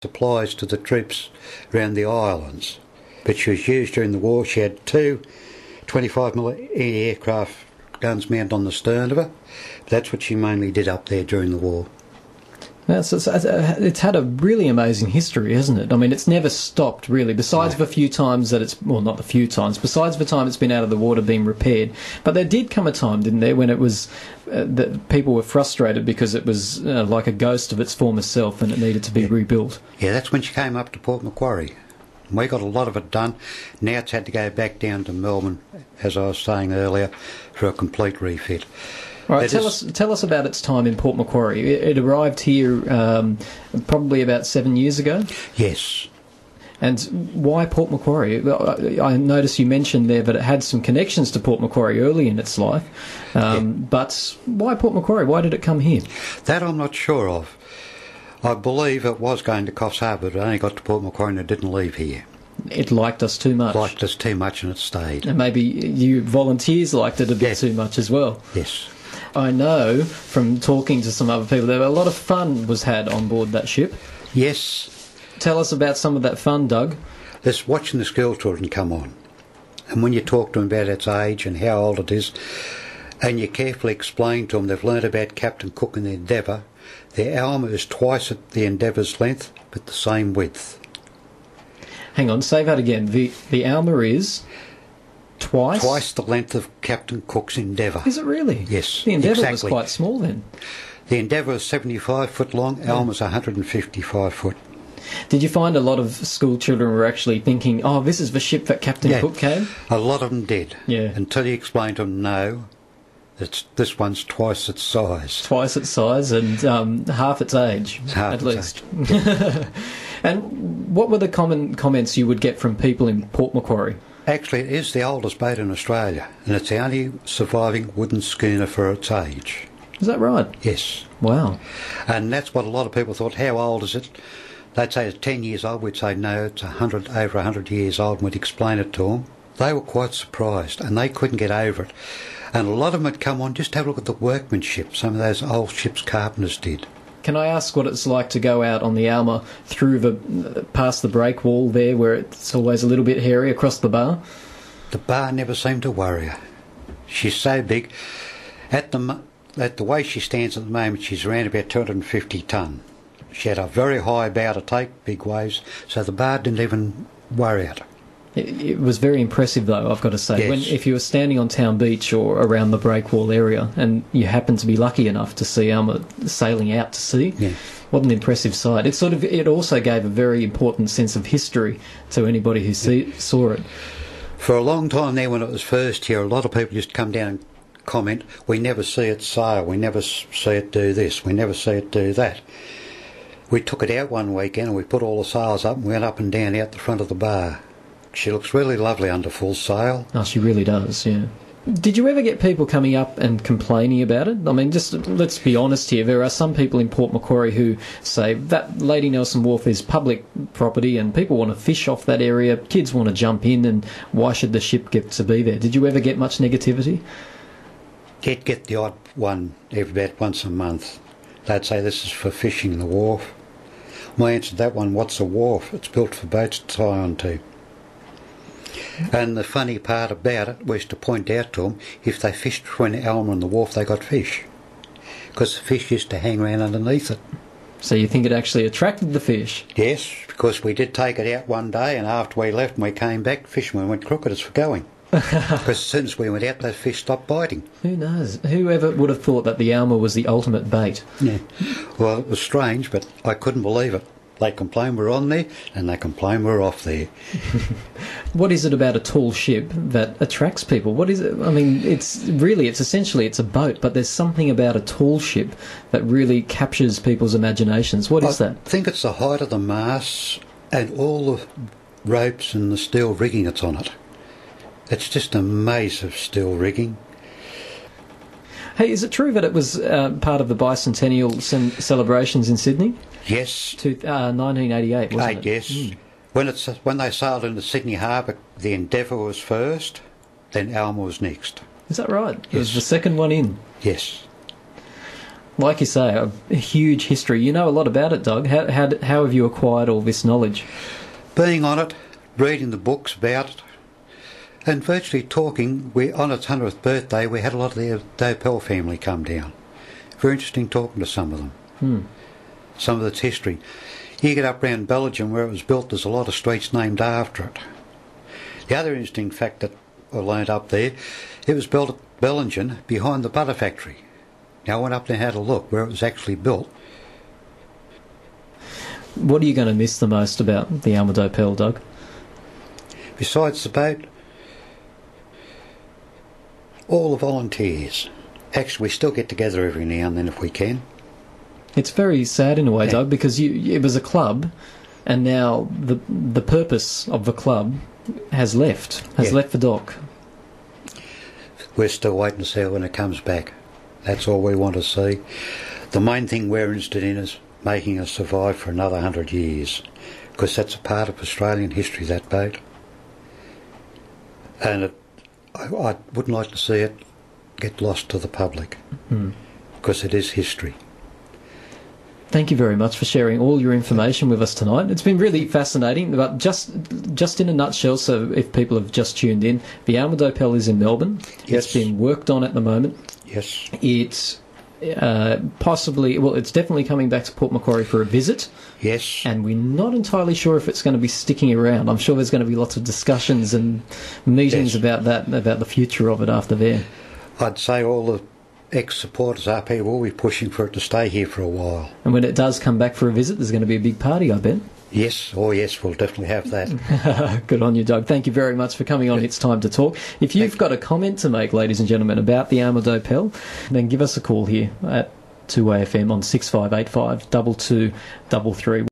supplies to the troops around the islands. But she was used during the war. She had two 25mm aircraft guns mounted on the stern of her. That's what she mainly did up there during the war. It's had a really amazing history, hasn't it? I mean, it's never stopped, really, besides the few times that it's... Well, not the few times. Besides the time it's been out of the water being repaired. But there did come a time, didn't there, when it was... that people were frustrated because it was like a ghost of its former self and it needed to be rebuilt. Yeah, that's when she came up to Port Macquarie. We got a lot of it done. Now it's had to go back down to Melbourne, as I was saying earlier, for a complete refit. Right, tell us about its time in Port Macquarie. It arrived here probably about 7 years ago? Yes. And why Port Macquarie? I noticed you mentioned there that it had some connections to Port Macquarie early in its life. But why Port Macquarie? Why did it come here? That I'm not sure of. I believe it was going to Coffs Harbour, but it only got to Port Macquarie and it didn't leave here. It liked us too much. Liked us too much and it stayed. And maybe you volunteers liked it a bit too much as well. Yes. I know from talking to some other people that a lot of fun was had on board that ship. Yes. Tell us about some of that fun, Doug. Just watching the school children come on. And when you talk to them about its age and how old it is, and you carefully explain to them they've learnt about Captain Cook and the Endeavour, their Alma is twice at the Endeavour's length, but the same width. Hang on, say that again. The Alma is... Twice? Twice the length of Captain Cook's Endeavour. Is it really? Yes, the Endeavour exactly. was quite small then. The Endeavour is 75 foot long, Alma's 155 foot. Did you find a lot of school children were actually thinking, oh, this is the ship that Captain Cook came? A lot of them did. Yeah. Until you explained to them, no, this one's twice its size. Twice its size and half its age, at least. And what were the common comments you would get from people in Port Macquarie? Actually, it is the oldest boat in Australia, and it's the only surviving wooden schooner for its age. Is that right? Yes. Wow. And that's what a lot of people thought. How old is it? They'd say it's 10 years old. We'd say, no, it's over 100 years old, and we'd explain it to them. They were quite surprised, and they couldn't get over it. And a lot of them had come on, just have a look at the workmanship some of those old ships carpenters did. Can I ask what it's like to go out on the Alma through past the breakwall there, where it's always a little bit hairy across the bar? The bar never seemed to worry her. She's so big. At the way she stands at the moment, she's around about 250 tonne. She had a very high bow to take big waves, so the bar didn't even worry her. It was very impressive, though, I've got to say. Yes. If you were standing on Town Beach or around the breakwall area and you happened to be lucky enough to see Alma sailing out to sea, what an impressive sight. It also gave a very important sense of history to anybody who saw it. For a long time there, when it was first here, a lot of people just come down and comment, we never see it sail, we never see it do this, we never see it do that. We took it out one weekend and we put all the sails up and went up and down out the front of the bar. She looks really lovely under full sail. Oh, she really does, yeah. Did you ever get people coming up and complaining about it? I mean, just let's be honest here. There are some people in Port Macquarie who say that Lady Nelson Wharf is public property and people want to fish off that area, kids want to jump in, and why should the ship get to be there? Did you ever get much negativity? Get the odd one about once a month. They'd say this is for fishing the wharf. My answer to that one, what's a wharf? It's built for boats to tie onto. And the funny part about it was to point out to them, if they fished between Alma and the wharf, they got fish. Because the fish used to hang around underneath it. So you think it actually attracted the fish? Yes, because we did take it out one day, and after we left and we came back, fishermen went crooked as for going. Because as soon as we went out, those fish stopped biting. Who knows? Whoever would have thought that the Alma was the ultimate bait? Yeah. Well, it was strange, but I couldn't believe it. They complain we're on there, and they complain we're off there. What is it about a tall ship that attracts people? What is it? I mean, it's essentially a boat, but there's something about a tall ship that really captures people's imaginations. What is that? I think it's the height of the masts and all the ropes and the steel rigging that's on it. It's just a maze of steel rigging. Hey, is it true that it was part of the bicentennial celebrations in Sydney? Yes. 1988, wasn't it? Yes. Mm. When they sailed into Sydney Harbour, the Endeavour was first, then Alma was next. Is that right? Yes. It was the second one in? Yes. Like you say, a huge history. You know a lot about it, Doug. How have you acquired all this knowledge? Being on it, reading the books about it, and virtually talking. On its 100th birthday, we had a lot of the Doepel family come down. Very interesting talking to some of them. Some of its history. You get up round Belgium where it was built, there's a lot of streets named after it. The other interesting fact that I learned up there, it was built at Belgium behind the butter factory. Now I went up there and had a look where it was actually built. What are you going to miss the most about the Alma Doepel, Doug? Besides the boat, all the volunteers. Actually, we still get together every now and then if we can. It's very sad in a way, Yeah. Doug, because it was a club, and now the purpose of the club has left the dock. We're still waiting to see when it comes back. That's all we want to see. The main thing we're interested in is making us survive for another 100 years, because that's a part of Australian history, that boat. And I wouldn't like to see it get lost to the public, because it is history. Thank you very much for sharing all your information with us tonight. It's been really fascinating, but just in a nutshell, so if people have just tuned in, the Alma Doepel is in Melbourne. Yes. It's being worked on at the moment. Yes. It's it's definitely coming back to Port Macquarie for a visit. Yes. And we're not entirely sure if it's going to be sticking around. I'm sure there's going to be lots of discussions and meetings about the future of it after there. I'd say all the ex-supporters up here will be pushing for it to stay here for a while. And when it does come back for a visit, there's going to be a big party, I bet. Yes, oh yes, we'll definitely have that. Good on you, Doug. Thank you very much for coming on It's Time to Talk. If you've got a comment to make, ladies and gentlemen, about the Alma Doepel, then give us a call here at 2AFM on 6585 2233.